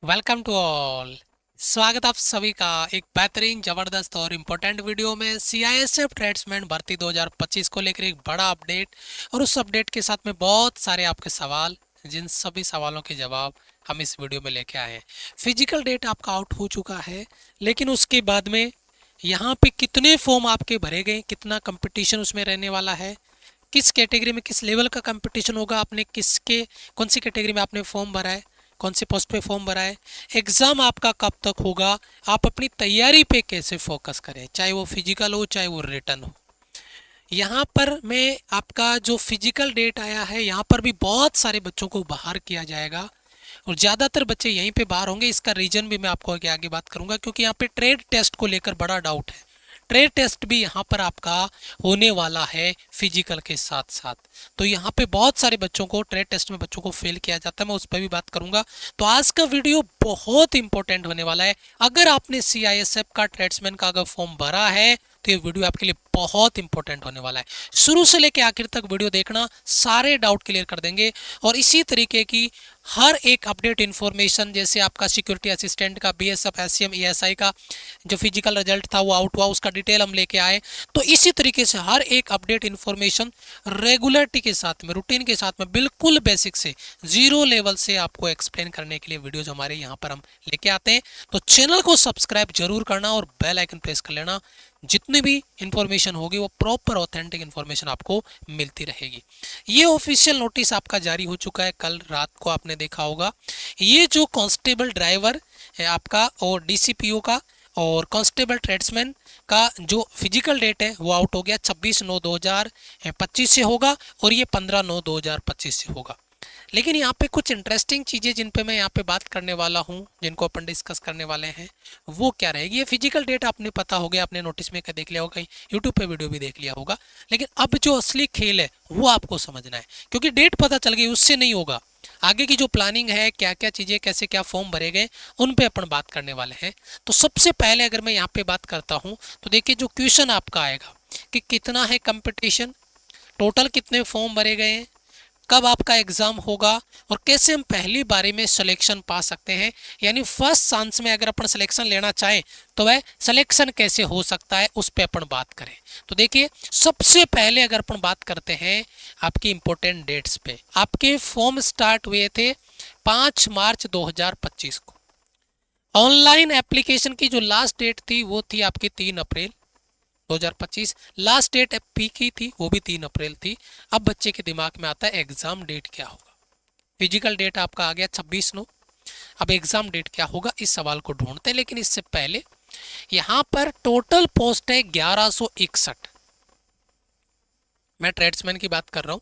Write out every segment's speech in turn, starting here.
Welcome to all. स्वागत आप सभी का एक बेहतरीन जबरदस्त और इम्पोर्टेंट वीडियो में सीआईएसएफ ट्रेड्समैन भर्ती 2025 को लेकर एक बड़ा अपडेट और उस अपडेट के साथ में बहुत सारे आपके सवाल, जिन सभी सवालों के जवाब हम इस वीडियो में लेके आए हैं। फिजिकल डेट आपका आउट हो चुका है, लेकिन उसके बाद में यहाँ पे कितने फॉर्म आपके भरे गए, कितना कंपटीशन उसमें रहने वाला है, किस कैटेगरी में किस लेवल का कंपटीशन होगा, आपने किसके कौन सी कैटेगरी में आपने फॉर्म भरा है, कौन से पोस्ट पे फॉर्म भरा है, एग्ज़ाम आपका कब तक होगा, आप अपनी तैयारी पे कैसे फोकस करें, चाहे वो फिजिकल हो चाहे वो रिटर्न हो। यहाँ पर मैं आपका जो फिजिकल डेट आया है, यहाँ पर भी बहुत सारे बच्चों को बाहर किया जाएगा और ज़्यादातर बच्चे यहीं पे बाहर होंगे। इसका रीज़न भी मैं आपको आगे आगे बात करूंगा, क्योंकि यहाँ पे ट्रेड टेस्ट को लेकर बड़ा डाउट है। ट्रेड टेस्ट भी यहाँ पर आपका होने वाला है फिजिकल के साथ साथ, तो यहाँ पे बहुत सारे बच्चों को ट्रेड टेस्ट में बच्चों को फेल किया जाता है, मैं उस पर भी बात करूंगा। तो आज का वीडियो बहुत इंपॉर्टेंट होने वाला है। अगर आपने सीआईएसएफ का ट्रेड्समैन का अगर फॉर्म भरा है तो ये वीडियो आपके लिए बहुत इंपॉर्टेंट होने वाला है। शुरू से लेकर आखिर तक वीडियो देखना, सारे डाउट क्लियर कर देंगे। और इसी तरीके की हर एक अपडेट इन्फॉर्मेशन, जैसे आपका सिक्योरिटी असिस्टेंट का, बीएसएफ, एससीएम, ईएसआई का जो फिजिकल रिजल्ट था वो आउट हुआ, उसका डिटेल हम लेके आए। तो इसी तरीके से हर एक अपडेट इन्फॉर्मेशन रेगुलरिटी के साथ में, रूटीन के साथ में, बिल्कुल बेसिक से जीरो लेवल से आपको एक्सप्लेन करने के लिए वीडियोज हमारे यहाँ पर हम लेके आते हैं। तो चैनल को सब्सक्राइब जरूर करना और बेल आइकन प्रेस कर लेना। जितनी भी इंफॉर्मेशन होगी वो प्रॉपर ऑथेंटिक इंफॉर्मेशन आपको मिलती रहेगी। ये ऑफिशियल नोटिस आपका जारी हो चुका है, कल रात को आपने देखा होगा। ये जो कांस्टेबल ड्राइवर है आपका और डीसीपीओ का और कांस्टेबल ट्रेड्समैन का जो फिजिकल डेट है वो आउट हो गया। 26/9/2025 से होगा और ये 15/9/2025 से होगा। लेकिन यहाँ पे कुछ इंटरेस्टिंग चीज़ें जिन पे मैं यहाँ पे बात करने वाला हूँ, जिनको अपन डिस्कस करने वाले हैं, वो क्या रहेगी। ये फिजिकल डेट आपने पता हो गया, आपने नोटिस में देख लिया होगा, यूट्यूब पे वीडियो भी देख लिया होगा। लेकिन अब जो असली खेल है वो आपको समझना है, क्योंकि डेट पता चल गई उससे नहीं होगा। आगे की जो प्लानिंग है, क्या क्या चीज़ें, कैसे क्या फॉर्म भरे गए, उन पे अपन बात करने वाले हैं। तो सबसे पहले अगर मैं यहाँ पे बात करता हूँ तो देखिए जो क्वेश्चन आपका आएगा कि कितना है कंपटीशन, टोटल कितने फॉर्म भरे गए हैं, कब आपका एग्जाम होगा और कैसे हम पहली बारी में सिलेक्शन पा सकते हैं, यानी फर्स्ट चांस में अगर अपन सिलेक्शन लेना चाहें तो वह सिलेक्शन कैसे हो सकता है, उस पर अपन बात करें। तो देखिए सबसे पहले अगर अपन बात करते हैं आपकी इंपॉर्टेंट डेट्स पे, आपके फॉर्म स्टार्ट हुए थे 5 मार्च 2025 को। ऑनलाइन एप्लीकेशन की जो लास्ट डेट थी वो थी आपकी 3 अप्रैल 2025। लास्ट डेट पी की थी वो भी 3 अप्रैल थी। अब बच्चे के दिमाग में आता है एग्जाम डेट क्या होगा। फिजिकल डेट आपका आ गया 26/9, अब एग्जाम डेट क्या होगा, इस सवाल को ढूंढते हैं। लेकिन इससे पहले यहां पर टोटल पोस्ट है 1161। मैं ट्रेड्समैन की बात कर रहा हूं।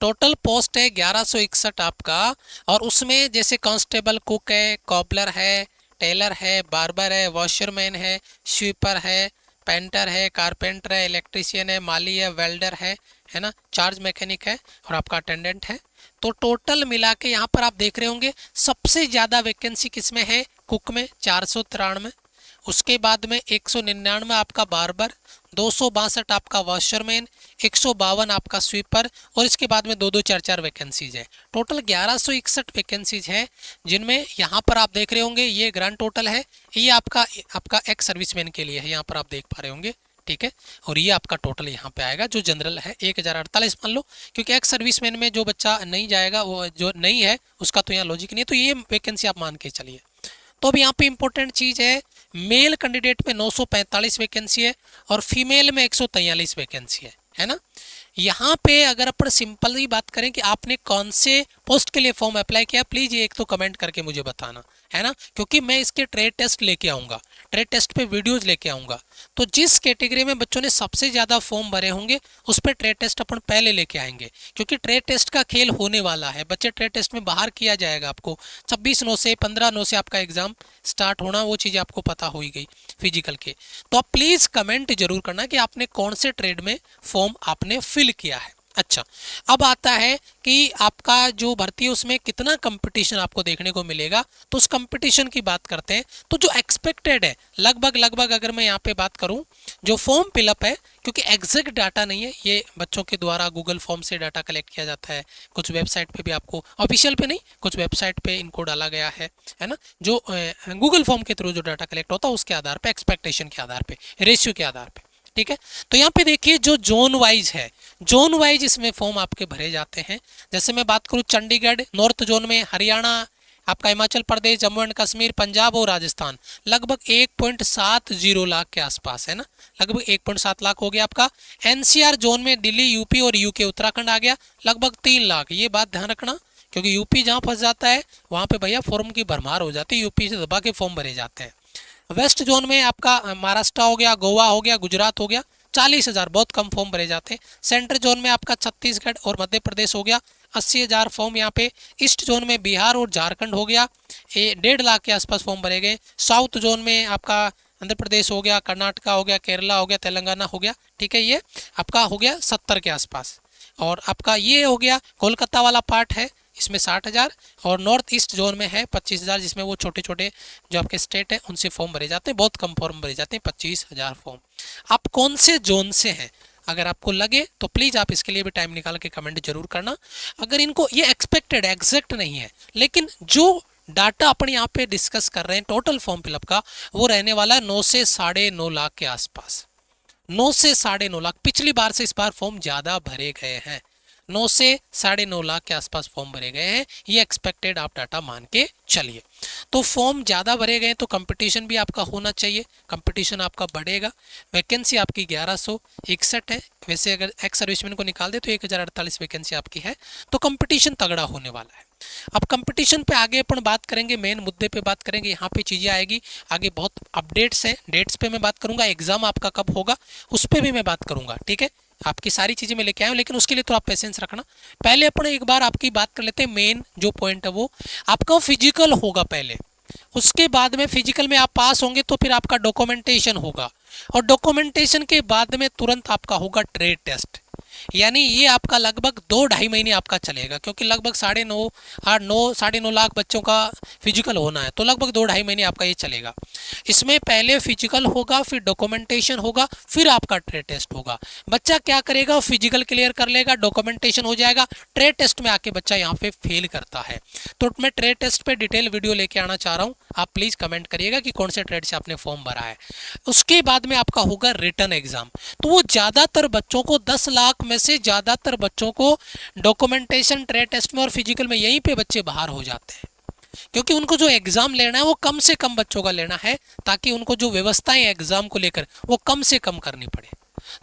टोटल पोस्ट है 1161 आपका, और उसमें जैसे कांस्टेबल, कुक है, कॉपलर है, टेलर है, बार्बर है, वॉशरमैन है, स्वीपर है, पेंटर है, कारपेंटर है, इलेक्ट्रीशियन है, माली है, वेल्डर है ना, चार्ज मैकेनिक है और आपका अटेंडेंट है। तो टोटल मिला के यहाँ पर आप देख रहे होंगे सबसे ज़्यादा वैकेंसी किसमें है, कुक में 493, उसके बाद में 199 आपका बार्बर, 262 आपका वॉशरमैन, 152 आपका स्वीपर, और इसके बाद में 2-2 4-4 वैकेंसीज है। टोटल 1161 वैकेंसीज है, जिनमें यहाँ पर आप देख रहे होंगे ये ग्रांड टोटल है। ये आपका एक्स सर्विसमैन के लिए है, यहाँ पर आप देख पा रहे होंगे, ठीक है। और ये आपका टोटल यहाँ पे आएगा जो जनरल है 1048 मान लो, क्योंकि एक्स सर्विसमैन में जो बच्चा नहीं जाएगा, वो जो नहीं है उसका तो यहाँ लॉजिक नहीं है, तो ये वैकेंसी आप मान के चलिए। तो अब यहाँ पे इंपॉर्टेंट चीज़ है, मेल कैंडिडेट में 945 वैकेंसी है और फीमेल में 143 वैकेंसी है ना। यहाँ पे अगर अपन सिंपल ही बात करें कि आपने कौन से पोस्ट के लिए फॉर्म अप्लाई किया, प्लीज़ ये एक तो कमेंट करके मुझे बताना, है ना, क्योंकि मैं इसके ट्रेड टेस्ट लेके आऊँगा, ट्रेड टेस्ट पे वीडियोज़ लेके आऊँगा। तो जिस कैटेगरी में बच्चों ने सबसे ज़्यादा फॉर्म भरे होंगे उस पर ट्रेड टेस्ट अपन पहले लेके आएंगे, क्योंकि ट्रेड टेस्ट का खेल होने वाला है। बच्चे ट्रेड टेस्ट में बाहर किया जाएगा आपको 26/9 से 15/9 से आपका एग्जाम स्टार्ट होना, वो चीज़ें आपको पता हो ही गई फिजिकल के। तो आप प्लीज़ कमेंट जरूर करना कि आपने कौन से ट्रेड में फॉर्म आपने फिल किया है। अच्छा, अब आता है कि आपका जो भर्ती है उसमें कितना कंपटीशन आपको देखने को मिलेगा। तो उस कंपटीशन की बात करते हैं। तो जो एक्सपेक्टेड है लगभग लगभग अगर मैं यहाँ पे बात करूँ, जो फॉर्म फिलअप है, क्योंकि एग्जैक्ट डाटा नहीं है, ये बच्चों के द्वारा गूगल फॉर्म से डाटा कलेक्ट किया जाता है। कुछ वेबसाइट पे भी आपको, ऑफिशियल पे नहीं, कुछ वेबसाइट पे इनको डाला गया है ना, जो गूगल फॉर्म के थ्रू जो डाटा कलेक्ट होता है उसके आधार पे, एक्सपेक्टेशन के आधार पे, रेशियो के आधार पे। ठीक है, तो यहाँ पे देखिए जो जोन वाइज है, जोन वाइज इसमें फॉर्म आपके भरे जाते हैं। जैसे मैं बात करूँ चंडीगढ़ नॉर्थ जोन में, हरियाणा, आपका हिमाचल प्रदेश, जम्मू एंड कश्मीर, पंजाब और राजस्थान, लगभग 1.70 लाख के आसपास है ना, लगभग 1.7 लाख हो गया आपका। एनसीआर जोन में दिल्ली, यूपी और यूके उत्तराखंड आ गया, लगभग 3 लाख। ये बात ध्यान रखना, क्योंकि यूपी जहाँ फंस जाता है वहाँ पे भैया फॉर्म की भरमार हो जाती है, यूपी से दबा के फॉर्म भरे जाते हैं। वेस्ट जोन में आपका महाराष्ट्र हो गया, गोवा हो गया, गुजरात हो गया, 40,000, बहुत कम फॉर्म भरे जाते हैं। सेंट्रल जोन में आपका छत्तीसगढ़ और मध्य प्रदेश हो गया, 80,000 फॉर्म यहाँ पे। ईस्ट जोन में बिहार और झारखंड हो गया, 1.5 लाख के आसपास फॉर्म भरे गए। साउथ जोन में आपका आंध्र प्रदेश हो गया, कर्नाटका हो गया, केरला हो गया, तेलंगाना हो गया। ठीक है, ये आपका हो गया 70 के आसपास। और आपका ये हो गया कोलकाता वाला पार्ट है, इसमें 60,000। और नॉर्थ ईस्ट जोन में है 25,000, जिसमें वो छोटे छोटे जो आपके स्टेट है उनसे फॉर्म भरे जाते हैं, बहुत कम फॉर्म भरे जाते हैं, 25,000 फॉर्म। आप कौन से जोन से हैं, अगर आपको लगे तो प्लीज़ आप इसके लिए भी टाइम निकाल के कमेंट जरूर करना। अगर इनको, ये एक्सपेक्टेड एग्जैक्ट नहीं है, लेकिन जो डाटा अपन यहाँ पे डिस्कस कर रहे हैं टोटल फॉर्म फिलअप का, वो रहने वाला है 9 से 9.5 लाख के आसपास। 9 से 9.5 लाख, पिछली बार से इस बार फॉर्म ज़्यादा भरे गए हैं, 9 से 9.5 लाख के आसपास फॉर्म भरे गए हैं। ये एक्सपेक्टेड आप डाटा मान के चलिए। तो फॉर्म ज़्यादा भरे गए तो कंपटीशन भी आपका होना चाहिए, कंपटीशन आपका बढ़ेगा। वैकेंसी आपकी 1161 है, वैसे अगर एक्स सर्विसमैन को निकाल दे तो 1048 वैकेंसी आपकी है, तो कंपटीशन तगड़ा होने वाला है। अब कंपटीशन पे आगे अपन बात करेंगे, मेन मुद्दे पे बात करेंगे, यहाँ पे चीज़ें आएगी आगे, बहुत अपडेट्स हैं, डेट्स पे मैं बात करूंगा, एग्जाम आपका कब होगा उस पर भी मैं बात करूंगा। ठीक है, आपकी सारी चीज़ें मैं लेके आया हूँ, लेकिन उसके लिए तो आप पेशेंस रखना। पहले अपन एक बार आपकी बात कर लेते हैं, मेन जो पॉइंट है वो आपका फिजिकल होगा पहले, उसके बाद में फिजिकल में आप पास होंगे तो फिर आपका डॉक्यूमेंटेशन होगा, और डॉक्यूमेंटेशन के बाद में तुरंत आपका होगा ट्रेड टेस्ट। यानी ये आपका लगभग 2-2.5 महीने आपका चलेगा, क्योंकि लगभग 9.5 लाख बच्चों का फिजिकल होना है, तो लगभग 2-2.5 महीने आपका ये चलेगा। इसमें पहले फिजिकल होगा, फिर डॉक्यूमेंटेशन होगा, फिर आपका ट्रेड टेस्ट होगा। बच्चा क्या करेगा, फिजिकल क्लियर कर लेगा, डॉक्यूमेंटेशन हो जाएगा, ट्रेड टेस्ट में आके बच्चा यहाँ पे फेल करता है। तो मैं ट्रेड टेस्ट पे डिटेल वीडियो लेके आना चाह रहा हूँ, आप प्लीज़ कमेंट करिएगा कि कौन से ट्रेड से आपने फॉर्म भरा है। उसके बाद में आपका होगा रिटर्न एग्जाम, तो वो ज़्यादातर बच्चों को 10 लाख में से ज़्यादातर बच्चों को डॉक्यूमेंटेशन, ट्रेड टेस्ट में और फिजिकल में यहीं पे बच्चे बाहर हो जाते हैं, क्योंकि उनको जो एग्जाम लेना है वो कम से कम बच्चों का लेना है, ताकि उनको जो व्यवस्थाएं एग्जाम को लेकर वो कम से कम करनी पड़े।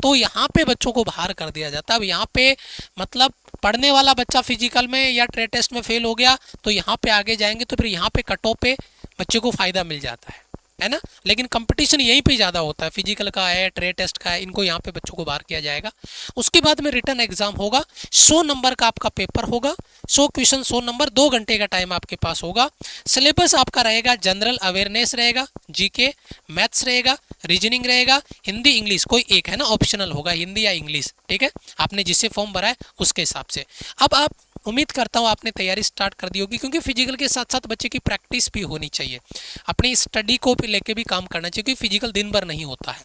तो यहाँ पे बच्चों को बाहर कर दिया जाता है। अब यहाँ पे मतलब पढ़ने वाला बच्चा फिजिकल में या ट्रेड टेस्ट में फेल हो गया तो यहाँ पे आगे जाएंगे तो फिर यहाँ पे कट ऑफ पे बच्चे को फायदा मिल जाता है ना। लेकिन कंपटीशन यहीं पे ज़्यादा होता है, फिजिकल का है, ट्रेड टेस्ट का है, इनको यहाँ पे बच्चों को बाहर किया जाएगा। उसके बाद में रिटर्न एग्जाम होगा, 100 नंबर का आपका पेपर होगा, 100 क्वेश्चन 100 नंबर, 2 घंटे का टाइम आपके पास होगा। सिलेबस आपका रहेगा जनरल अवेयरनेस रहेगा, जीके, मैथ्स रहेगा, रीजनिंग रहेगा, हिंदी इंग्लिश कोई एक है ना, ऑप्शनल होगा हिंदी या इंग्लिश। ठीक है, आपने जिससे फॉर्म भरा है उसके हिसाब से। अब आप, उम्मीद करता हूँ आपने तैयारी स्टार्ट कर दी होगी, क्योंकि फिजिकल के साथ साथ बच्चे की प्रैक्टिस भी होनी चाहिए, अपनी स्टडी को भी लेके भी काम करना चाहिए, क्योंकि फिजिकल दिन भर नहीं होता है।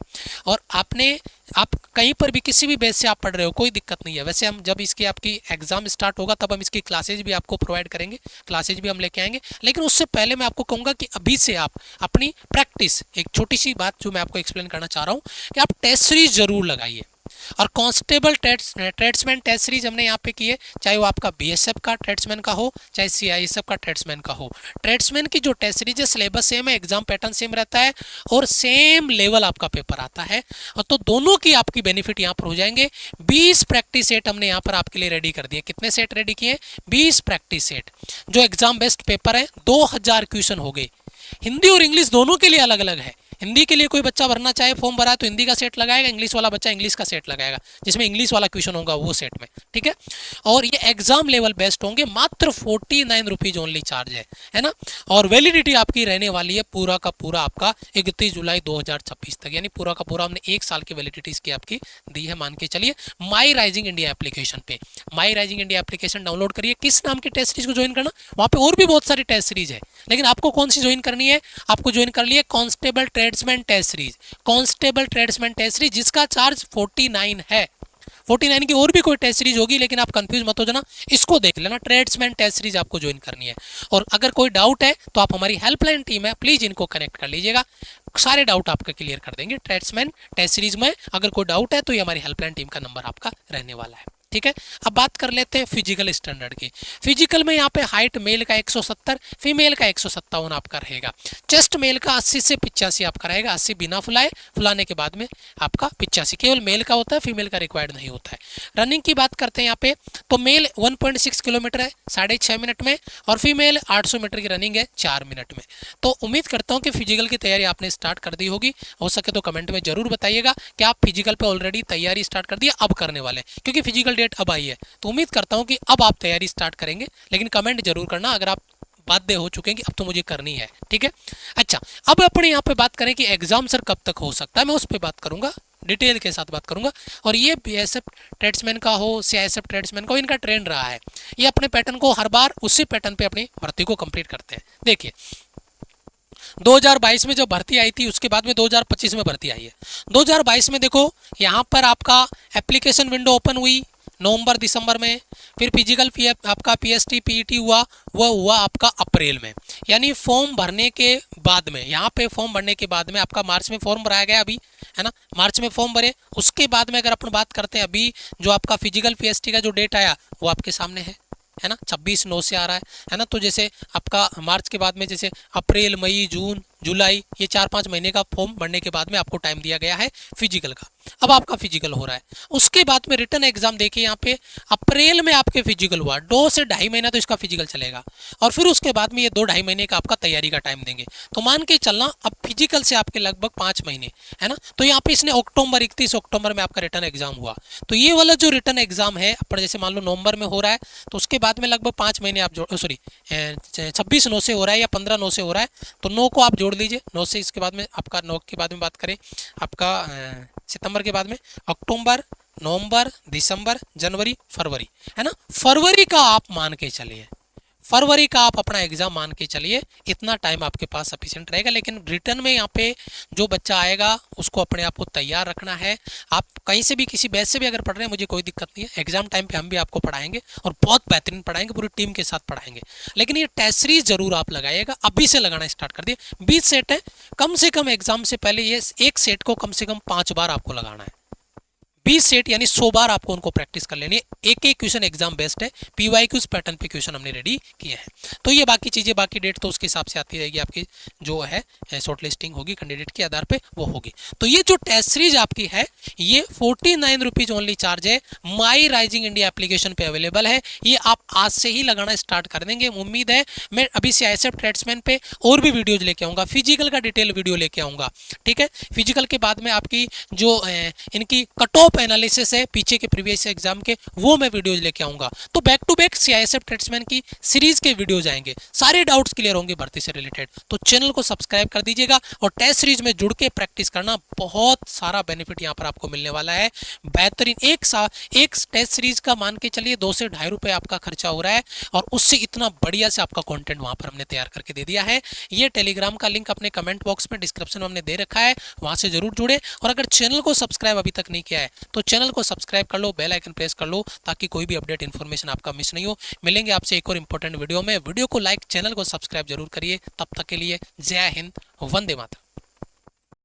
और आप कहीं पर भी किसी भी बेस से आप पढ़ रहे हो कोई दिक्कत नहीं है। वैसे हम जब इसकी आपकी एग्जाम स्टार्ट होगा तब हम इसकी क्लासेज भी आपको प्रोवाइड करेंगे, क्लासेज भी हम लेके आएंगे। लेकिन उससे पहले मैं आपको कहूँगा कि अभी से आप अपनी प्रैक्टिस, एक छोटी सी बात जो मैं आपको एक्सप्लेन करना चाह रहा हूँ कि आप टेस्ट सीरीज जरूर लगाइए। और कांस्टेबल ट्रेड्समैन टेस्ट सीरीज हमने यहाँ पे की है, चाहे वो आपका बीएसएफ का ट्रेड्समैन का हो, चाहे सीआईएसएफ का ट्रेड्समैन का हो। ट्रेड्समैन की जो टेस्ट सीरीज है, सिलेबस सेम है, एग्जाम पैटर्न सेम रहता है और सेम लेवल आपका पेपर आता है। और तो दोनों की आपकी बेनिफिट यहाँ पर हो जाएंगे। 20 प्रैक्टिस सेट हमने यहाँ पर आपके लिए रेडी कर दिए। कितने सेट रेडी किए? 20 प्रैक्टिस सेट। जो एग्जाम बेस्ड पेपर है, 2000 क्वेश्चन हो गए। हिंदी और इंग्लिश दोनों के लिए अलग अलग है, हिंदी के लिए कोई बच्चा भरना चाहे फॉर्म भरा तो हिंदी का सेट लगाएगा, इंग्लिश वाला बच्चा इंग्लिश का सेट लगाएगा, जिसमें इंग्लिश वाला क्वेश्चन होगा वो सेट में, ठीक है। और ये एग्जाम लेवल बेस्ड होंगे, मात्र 49 रुपीज ओनली चार्ज है ना। और वैलिडिटी आपकी रहने वाली है पूरा का पूरा आपका 31 जुलाई 2026 तक, यानी पूरा का पूरा हमने 1 साल की वैलिडिटी इसकी आपकी दी है, मान के चलिए। माई राइजिंग इंडिया एप्लीकेशन पे, माई राइजिंग इंडिया एप्लीकेशन डाउनलोड करिए। किस नाम की टेस्ट सीरीज को ज्वाइन करना, वहां पे और भी बहुत सारी टेस्ट सीरीज है, लेकिन आपको कौन सी ज्वाइन करनी है, आपको ज्वाइन कर लिए constable tradesman test series, constable tradesman test series जिसका चार्ज 49 है। 49 की और भी कोई टेस्ट सीरीज होगी, लेकिन आप कंफ्यूज मत हो जाना, इसको देख लेना, ट्रेड्समैन टेस्ट सीरीज आपको ज्वाइन करनी है। और अगर कोई डाउट है तो आप हमारी हेल्पलाइन टीम है, प्लीज इनको कनेक्ट कर लीजिएगा, सारे डाउट आपका क्लियर कर देंगे ट्रेड्समैन टेस्ट सीरीज में। अगर कोई डाउट है तो ये हमारी हेल्पलाइन टीम का नंबर आपका रहने वाला है, ठीक है। अब बात कर लेते हैं फिजिकल स्टैंडर्ड की। फिजिकल में यहाँ पे हाइट मेल का 170, फीमेल का 157 आपका रहेगा। चेस्ट मेल का 80 से 85 आपका रहेगा, 80 बिना फुलाए, फुलाने के बाद में आपका 85 केवल मेल का होता है, फीमेल का रिक्वायर्ड नहीं होता है। रनिंग की बात करते हैं यहाँ पे, तो मेल 1.6 किलोमीटर है 6.5 मिनट में, और फीमेल 800 मीटर की रनिंग है 4 मिनट में। तो उम्मीद करता हूँ कि फिजिकल की तैयारी आपने स्टार्ट कर दी होगी, हो सके तो कमेंट में जरूर बताइएगा कि आप फिजिकल पे ऑलरेडी तैयारी स्टार्ट कर दी, अब करने वाले, क्योंकि फिजिकल डेट अब आई है, तो उम्मीद करता हूं कि अब आप तैयारी स्टार्ट करेंगे। लेकिन कमेंट जरूर करना अगर आप बाध्य हो चुके हैं कि अब तो मुझे करनी है, ठीक है। अच्छा, अब अपने यहाँ पे बात करें कि एग्जाम सर कब तक हो सकता है, मैं उस पर बात करूंगा, डिटेल के साथ बात करूंगा। और ये बीएसएफ ट्रेड्समैन का हो, सीआईएसएफ ट्रेड्समैन का हो, इनका ट्रेंड रहा है, ये अपने पैटर्न को हर बार उसी पैटर्न पे अपनी भर्ती को कंप्लीट करते हैं। देखिए 2022 में जब भर्ती आई थी, उसके बाद में 2025 में भर्ती आई है। 2022 में देखो यहाँ पर आपका एप्लीकेशन विंडो ओपन हुई नवंबर दिसंबर में, फिर फिजिकल आपका पीएसटी पीईटी हुआ, वह हुआ आपका अप्रैल में, यानी फॉर्म भरने के बाद में, यहाँ पे फॉर्म भरने के बाद में आपका मार्च में फॉर्म भराया गया अभी, है ना, मार्च में फॉर्म भरे। उसके बाद में अगर अपन बात करते हैं, अभी जो आपका फिजिकल पीएसटी का जो डेट आया वो आपके सामने है ना, 26/9 से आ रहा है ना। तो जैसे आपका मार्च के बाद में जैसे अप्रैल, मई, जून, जुलाई, ये 4-5 महीने का फॉर्म भरने के बाद में आपको टाइम दिया गया है फिजिकल का। अब आपका फिजिकल हो रहा है, उसके बाद में रिटर्न एग्जाम देखिए, यहाँ पे अप्रैल में आपके फिजिकल हुआ, 2 से 2.5 महीना तो इसका फिजिकल चलेगा, और फिर उसके बाद में ये 2-2.5 महीने का आपका तैयारी का टाइम देंगे। तो मान के चलना अब फिजिकल से आपके लगभग 5 महीने, है ना। तो यहाँ पे इसने 31 अक्टूबर में आपका रिटर्न एग्जाम हुआ, तो ये वाला जो रिटर्न एग्जाम है पर जैसे मान लो नवंबर में हो रहा है, तो उसके बाद में लगभग 5 महीने आप जोड़, सॉरी 26/9 से हो रहा है या 15/9 से हो रहा है, तो 9 को आप जोड़ लीजिए, 9 से इसके बाद में आपका 9 के बाद में बात करें आपका सितंबर के बाद में अक्टूबर, नवंबर, दिसंबर, जनवरी, फरवरी, है ना। फरवरी का आप मान के चलिए, फरवरी का आप अपना एग्जाम मान के चलिए, इतना टाइम आपके पास सफिशिएंट रहेगा। लेकिन रिटर्न में यहाँ पे जो बच्चा आएगा उसको अपने आप को तैयार रखना है। आप कहीं से भी किसी बैच से भी अगर पढ़ रहे हैं, मुझे कोई दिक्कत नहीं है, एग्जाम टाइम पे हम भी आपको पढ़ाएंगे और बहुत बेहतरीन पढ़ाएंगे, पूरी टीम के साथ पढ़ाएंगे। लेकिन ये टेस्ट सीरीज जरूर आप लगाइएगा, अभी से लगाना स्टार्ट कर दिए। 20 सेट है, कम से कम एग्जाम से पहले ये एक सेट को कम से कम 5 बार आपको लगाना है। 20 सेट यानी 100 बार आपको उनको प्रैक्टिस कर लेनी है। एक एक क्वेश्चन एग्जाम बेस्ड है, पीवाईक्यूज पैटर्न पे क्वेश्चन हमने रेडी किए हैं। तो ये बाकी चीजें, बाकी डेट तो उसके हिसाब से आती रहेगी, आपकी जो है शॉर्ट लिस्टिंग होगी कैंडिडेट के आधार पे वो होगी। तो ये जो टेस्ट सीरीज आपकी है ये 49 रुपीज ओनली चार्ज है, माई राइजिंग इंडिया एप्लीकेशन पे अवेलेबल है। ये आप आज से ही लगाना स्टार्ट कर देंगे, उम्मीद है। मैं अभी सीआईएसएफ ट्रेड्समैन पे और भी वीडियोज लेके आऊंगा, फिजिकल का डिटेल वीडियो लेके आऊंगा, ठीक है। फिजिकल के बाद में आपकी जो इनकी कट ऑफ एनालिसिस है पीछे के प्रीवियस एग्जाम के, वो मैं वीडियोज लेके आऊंगा। तो back to back CISF tradesman की सीरीज के वीडियोज आएंगे, सारे डाउट्स क्लियर होंगे भर्ती से रिलेटेड। तो चैनल को सब्सक्राइब कर दीजिएगा और टेस्ट सीरीज में जुड़ के प्रैक्टिस करना, बहुत सारा बेनिफिट यहाँ पर आपको मिलने वाला है। बेहतरीन एक टेस्ट सीरीज का मान के चलिए 2 से 2.5 रुपए आपका खर्चा हो रहा है, और उससे इतना बढ़िया से आपका कंटेंट वहां पर हमने तैयार करके दे दिया है। ये टेलीग्राम का लिंक अपने कमेंट बॉक्स में डिस्क्रिप्शन में हमने दे रखा है, वहां से जरूर जुड़े। और अगर चैनल को सब्सक्राइब अभी तक नहीं किया है तो चैनल को सब्सक्राइब कर लो, बेल आइकन प्रेस कर लो, ताकि कोई भी अपडेट इन्फॉर्मेशन आपका मिस नहीं हो। मिलेंगे आपसे एक और इंपॉर्टेंट वीडियो में। वीडियो को लाइक, चैनल को सब्सक्राइब जरूर करिए। तब तक के लिए जय हिंद, वंदे मातरम।